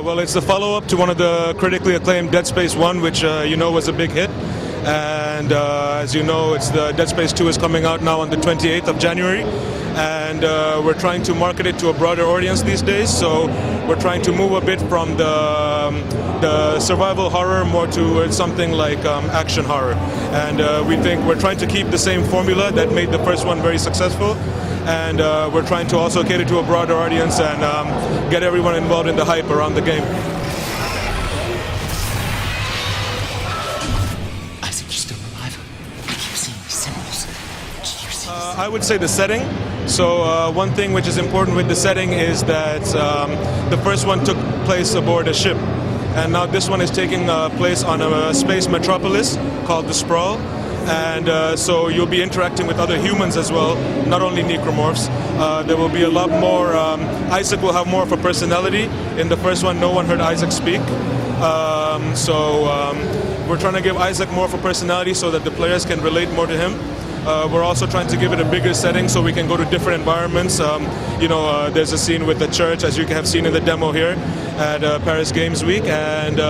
Well, it's the follow-up to one of the critically acclaimed Dead Space 1, which was a big hit. And as you know, it's the Dead Space 2 is coming out now on the 28th of January. And we're trying to market it to a broader audience these days. So we're trying to move a bit from the survival horror more to something like action horror. And we think we're trying to keep the same formula that made the first one very successful. And we're trying to also cater to a broader audience and get everyone involved in the hype around the game. Isaac, you're still alive. I keep seeing these symbols. Do you see I would say the setting. So one thing which is important with the setting is that the first one took place aboard a ship. And now this one is taking place on a space metropolis called the Sprawl. And so you'll be interacting with other humans as well, not only necromorphs. There will be a lot more. Isaac will have more of a personality. In the first one, no one heard Isaac speak. We're trying to give Isaac more of a personality so that the players can relate more to him. We're also trying to give it a bigger setting so we can go to different environments. There's a scene with the church, as you have seen in the demo here at Paris Games Week. And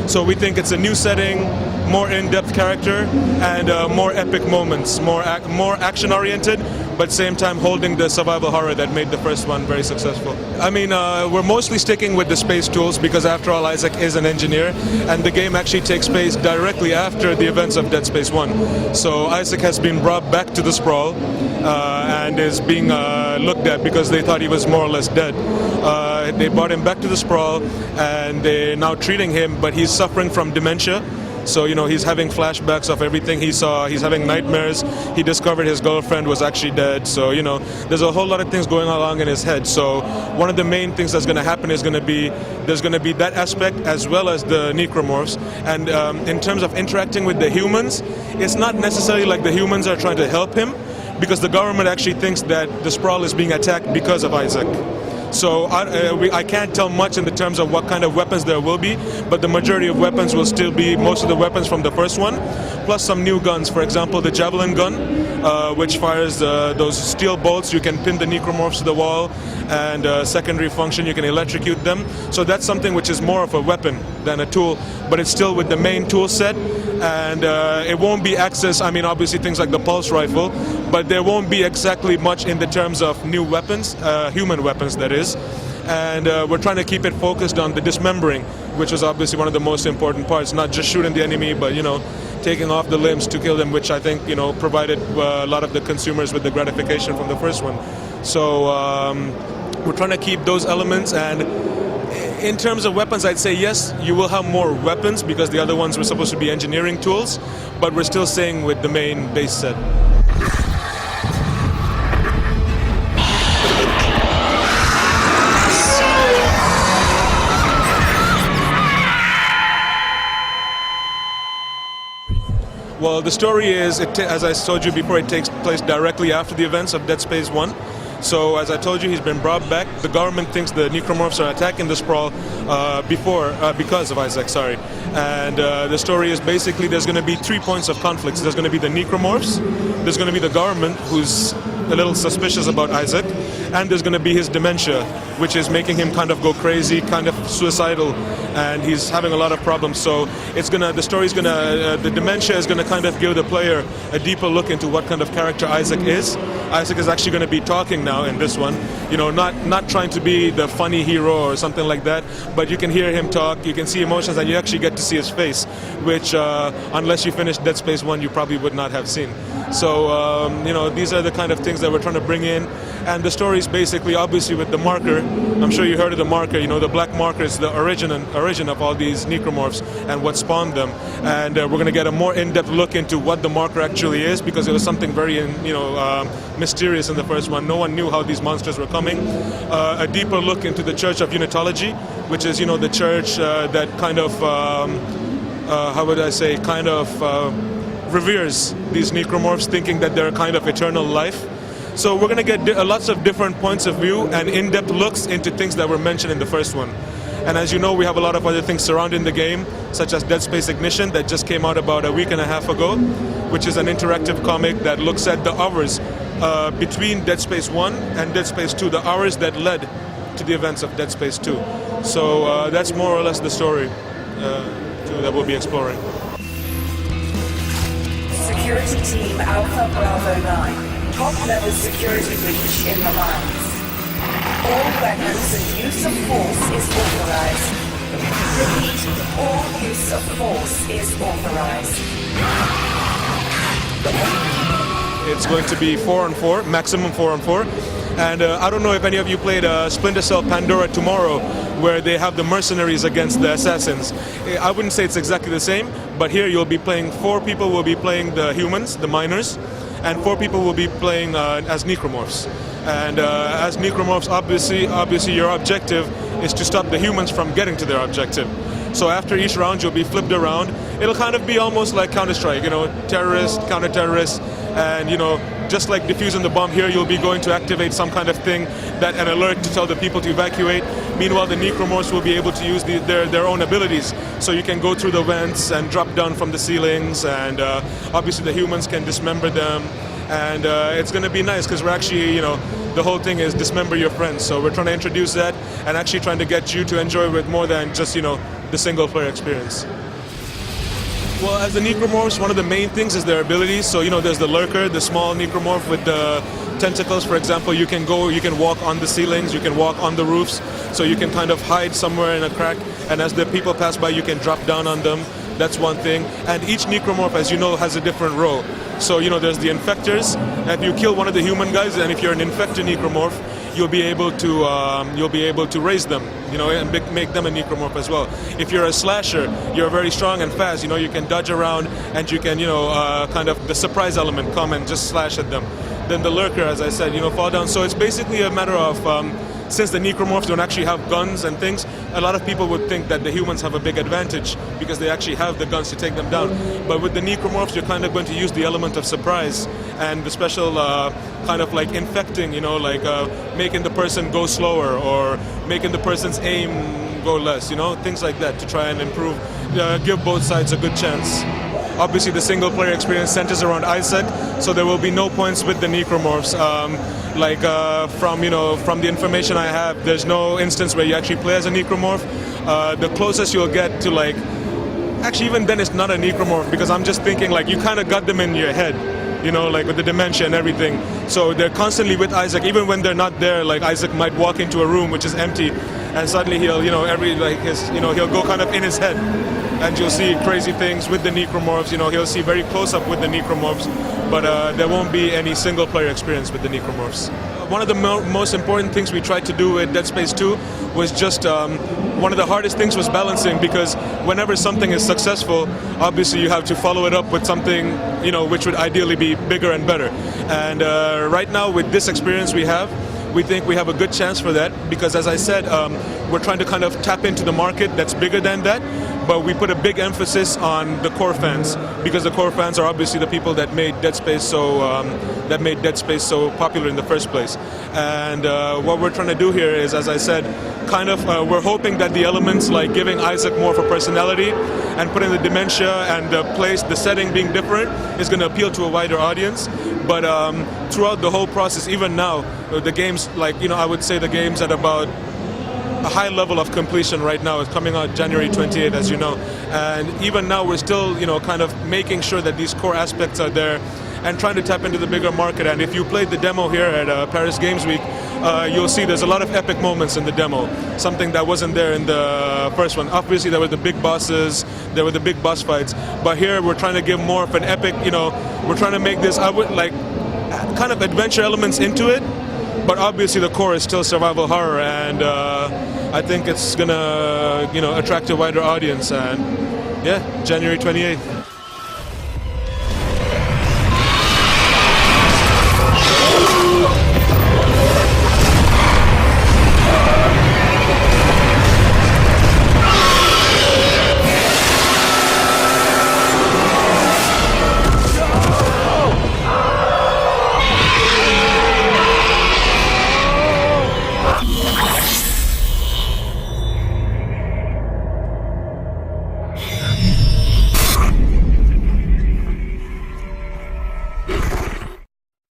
so we think it's a new setting, more in-depth character, and more epic moments, more action-oriented, but same time holding the survival horror that made the first one very successful. I mean, we're mostly sticking with the space tools because after all, Isaac is an engineer, and the game actually takes place directly after the events of Dead Space 1. So Isaac has been brought back to the Sprawl and is being looked at because they thought he was more or less dead. They brought him back to the Sprawl and they're now treating him, but he's suffering from dementia. So, he's having flashbacks of everything he saw. He's having nightmares. He discovered his girlfriend was actually dead. So, there's a whole lot of things going along in his head. So, one of the main things that's going to happen is there's going to be that aspect as well as the necromorphs. And in terms of interacting with the humans, it's not necessarily like the humans are trying to help him, because the government actually thinks that the Sprawl is being attacked because of Isaac. So I can't tell much in the terms of what kind of weapons there will be, but the majority of weapons will still be most of the weapons from the first one, plus some new guns. For example, the Javelin gun, which fires those steel bolts. You can pin the necromorphs to the wall, and secondary function, you can electrocute them. So that's something which is more of a weapon than a tool, but it's still with the main tool set, and it won't be access. I mean, obviously things like the pulse rifle, but there won't be exactly much in the terms of new weapons, human weapons that is. And we're trying to keep it focused on the dismembering, which is obviously one of the most important parts, not just shooting the enemy, but taking off the limbs to kill them, which I think provided a lot of the consumers with the gratification from the first one. So we're trying to keep those elements. And in terms of weapons, I'd say yes, you will have more weapons because the other ones were supposed to be engineering tools, but we're still staying with the main base set. Well, the story is, as I told you before, it takes place directly after the events of Dead Space 1. So, as I told you, he's been brought back. The government thinks the necromorphs are attacking the Sprawl because of Isaac, sorry. And the story is basically there's going to be 3 points of conflict. There's going to be the necromorphs, there's going to be the government, who's a little suspicious about Isaac, and there's going to be his dementia, which is making him kind of go crazy, kind of suicidal, and he's having a lot of problems. So the dementia is going to kind of give the player a deeper look into what kind of character Isaac is. Isaac is actually going to be talking now in this one, not trying to be the funny hero or something like that, but you can hear him talk, you can see emotions, and you actually get to see his face, which unless you finished Dead Space 1, you probably would not have seen. So, these are the kind of things that we're trying to bring in. And the story is basically, obviously, with the marker. I'm sure you heard of the marker. The black marker is the origin of all these necromorphs and what spawned them. And we're going to get a more in-depth look into what the marker actually is, because it was something very, mysterious in the first one. No one knew how these monsters were coming. A deeper look into the Church of Unitology, which is, the church that kind of, reveres these necromorphs, thinking that they're a kind of eternal life. So we're going to get lots of different points of view and in-depth looks into things that were mentioned in the first one. And as you know, we have a lot of other things surrounding the game, such as Dead Space Ignition, that just came out about a week and a half ago, which is an interactive comic that looks at the hours between Dead Space 1 and Dead Space 2, the hours that led to the events of Dead Space 2. So that's more or less the story that we'll be exploring. Security Team Alpha Bravo 9. Top-level security breach in the mines. All weapons and use of force is authorized. Repeat, all use of force is authorized. It's going to be 4-on-4, maximum 4-on-4. And I don't know if any of you played Splinter Cell Pandora Tomorrow, where they have the mercenaries against the assassins. I wouldn't say it's exactly the same, but here you'll be playing, 4 people will be playing the humans, the miners, and 4 people will be playing as necromorphs. And as necromorphs, obviously your objective is to stop the humans from getting to their objective. So after each round, you'll be flipped around. It'll kind of be almost like Counter-Strike, you know, terrorist, counter-terrorist, and, you know, just like defusing the bomb here, you'll be going to activate some kind of thing, that an alert to tell the people to evacuate. Meanwhile, the necromorphs will be able to use their own abilities. So you can go through the vents and drop down from the ceilings, and obviously the humans can dismember them. And it's going to be nice because we're actually, you know, the whole thing is dismember your friends. So we're trying to introduce that and actually trying to get you to enjoy it more than just, you know, the single player experience. Well, as the necromorphs, one of the main things is their abilities. So, you know, there's the lurker, the small necromorph with the tentacles, for example. You can walk on the ceilings, you can walk on the roofs, so you can kind of hide somewhere in a crack, and as the people pass by, you can drop down on them. That's one thing. And each necromorph, as you know, has a different role. So, you know, there's the infectors. If you kill one of the human guys, and if you're an infected necromorph, you'll be able to raise them, you know, and make them a necromorph as well. If you're a slasher, you're very strong and fast. You know, you can dodge around, and you can, you know, kind of the surprise element come and just slash at them. Then the lurker, as I said, you know, fall down. So it's basically a matter of since the necromorphs don't actually have guns and things, a lot of people would think that the humans have a big advantage because they actually have the guns to take them down. But with the necromorphs, you're kind of going to use the element of surprise and the special kind of like infecting, you know, like making the person go slower or making the person's aim go less, you know, things like that to try and improve, give both sides a good chance. Obviously, the single-player experience centers around Isaac, so there will be no points with the necromorphs. From the information I have, there's no instance where you actually play as a necromorph. The closest you'll get to, like, actually even then it's not a necromorph, because I'm just thinking like you kind of got them in your head, you know, like with the dementia and everything. So they're constantly with Isaac, even when they're not there. Like Isaac might walk into a room which is empty, and suddenly he'll, you know, he'll go kind of in his head. And you'll see crazy things with the necromorphs. You know, he'll see very close up with the necromorphs, but there won't be any single player experience with the necromorphs. One of the most important things we tried to do with Dead Space 2 was just one of the hardest things was balancing, because whenever something is successful, obviously you have to follow it up with something, you know, which would ideally be bigger and better. And right now with this experience we think we have a good chance for that, because as I said, we're trying to kind of tap into the market that's bigger than that, but we put a big emphasis on the core fans, because the core fans are obviously the people that made Dead Space so popular in the first place. And what we're trying to do here is, as I said, kind of we're hoping that the elements like giving Isaac more of a personality and putting the dementia and the setting being different is going to appeal to a wider audience. But throughout the whole process, even now, the game's like, you know, I would say the game's at about a high level of completion right now. It's coming out January 28th, as you know. And even now, we're still, you know, kind of making sure that these core aspects are there and trying to tap into the bigger market. And if you played the demo here at Paris Games Week, you'll see there's a lot of epic moments in the demo, something that wasn't there in the first one. Obviously, there were the big bosses, there were the big boss fights, but here we're trying to give more of an epic, you know, we're trying to make this, I would like, kind of adventure elements into it, but obviously the core is still survival horror, and I think it's gonna, you know, attract a wider audience. And yeah, January 28th.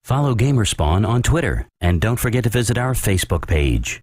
Follow Gamerspawn on Twitter, and don't forget to visit our Facebook page.